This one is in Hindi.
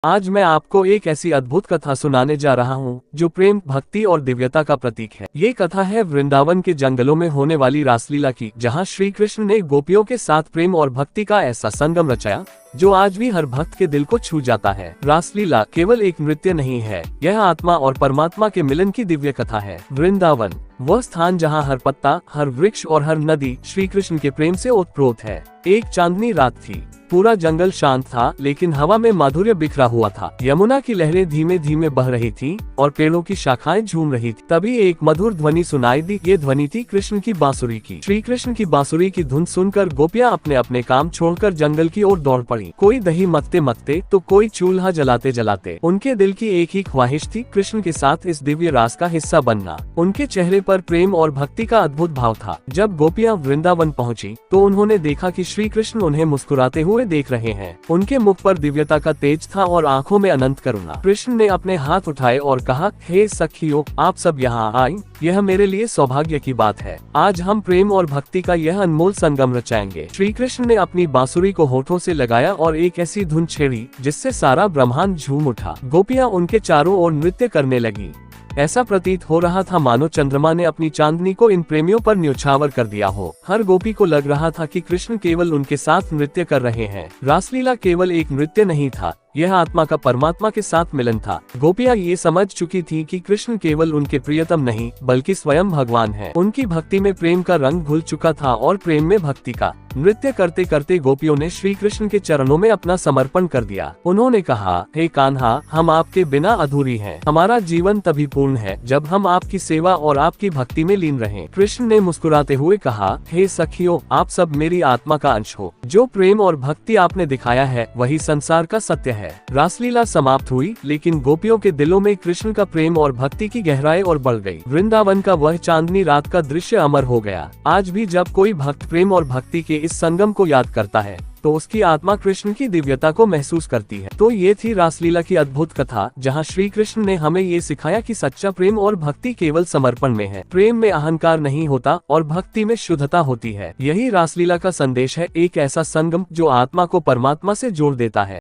आज मैं आपको एक ऐसी अद्भुत कथा सुनाने जा रहा हूँ जो प्रेम, भक्ति और दिव्यता का प्रतीक है। ये कथा है वृंदावन के जंगलों में होने वाली रासलीला की, जहाँ श्री कृष्ण ने गोपियों के साथ प्रेम और भक्ति का ऐसा संगम रचाया जो आज भी हर भक्त के दिल को छू जाता है। रासलीला केवल एक नृत्य नहीं है, यह आत्मा और परमात्मा के मिलन की दिव्य कथा है। वृंदावन वह स्थान जहाँ हर पत्ता, हर वृक्ष और हर नदी श्री कृष्ण के प्रेम से ओतप्रोत है। एक चांदनी रात थी। पूरा जंगल शांत था, लेकिन हवा में माधुर्य बिखरा हुआ था। यमुना की लहरें धीमे धीमे बह रही थीं और पेड़ों की शाखाएं झूम रही थी। तभी एक मधुर ध्वनि सुनाई दी। ये ध्वनि थी कृष्ण की बांसुरी की। श्री कृष्ण की बांसुरी की धुन सुनकर गोपियां अपने अपने काम छोड़कर जंगल की ओर दौड़ पड़ी। कोई दही मथते मथते तो कोई चूल्हा जलाते जलाते। उनके दिल की एक ही ख्वाहिश थी, कृष्ण के साथ इस दिव्य रास का हिस्सा बनना। उनके चेहरे पर प्रेम और भक्ति का अद्भुत भाव था। जब गोपियां वृंदावन पहुंची तो उन्होंने देखा कि श्री कृष्ण उन्हें मुस्कुराते हुए देख रहे हैं। उनके मुख पर दिव्यता का तेज था और आंखों में अनंत करुणा। कृष्ण ने अपने हाथ उठाए और कहा, हे सखियों, आप सब यहाँ आए, यह मेरे लिए सौभाग्य की बात है। आज हम प्रेम और भक्ति का यह अनमोल संगम रचाएंगे। श्री कृष्ण ने अपनी बांसुरी को होठों से लगाया और एक ऐसी धुन छेड़ी जिससे सारा ब्रह्मांड झूम उठा। गोपियां उनके चारों ओर नृत्य करने लगी। ऐसा प्रतीत हो रहा था मानो चंद्रमा ने अपनी चांदनी को इन प्रेमियों पर न्योछावर कर दिया हो। हर गोपी को लग रहा था कि कृष्ण केवल उनके साथ नृत्य कर रहे हैं। रासलीला केवल एक नृत्य नहीं था, यह आत्मा का परमात्मा के साथ मिलन था। गोपियां ये समझ चुकी थीं कि कृष्ण केवल उनके प्रियतम नहीं बल्कि स्वयं भगवान है। उनकी भक्ति में प्रेम का रंग घुल चुका था और प्रेम में भक्ति का। नृत्य करते करते गोपियों ने श्री कृष्ण के चरणों में अपना समर्पण कर दिया। उन्होंने कहा, हे कान्हा, हम आपके बिना अधूरी हैं। हमारा जीवन तभी पूर्ण है जब हम आपकी सेवा और आपकी भक्ति में लीन रहें। कृष्ण ने मुस्कुराते हुए कहा, हे सखियों, आप सब मेरी आत्मा का अंश हो। जो प्रेम और भक्ति आपने दिखाया है वही संसार का सत्य है। रासलीला समाप्त हुई, लेकिन गोपियों के दिलों में कृष्ण का प्रेम और भक्ति की गहराई और बढ़ गई। वृंदावन का वह चांदनी रात का दृश्य अमर हो गया। आज भी जब कोई भक्त प्रेम और भक्ति के इस संगम को याद करता है तो उसकी आत्मा कृष्ण की दिव्यता को महसूस करती है। तो ये थी रासलीला की अद्भुत कथा, जहाँ श्री कृष्ण ने हमें ये सिखाया कि सच्चा प्रेम और भक्ति केवल समर्पण में है। प्रेम में अहंकार नहीं होता और भक्ति में शुद्धता होती है। यही रासलीला का संदेश है, एक ऐसा संगम जो आत्मा को परमात्मा से जोड़ देता है।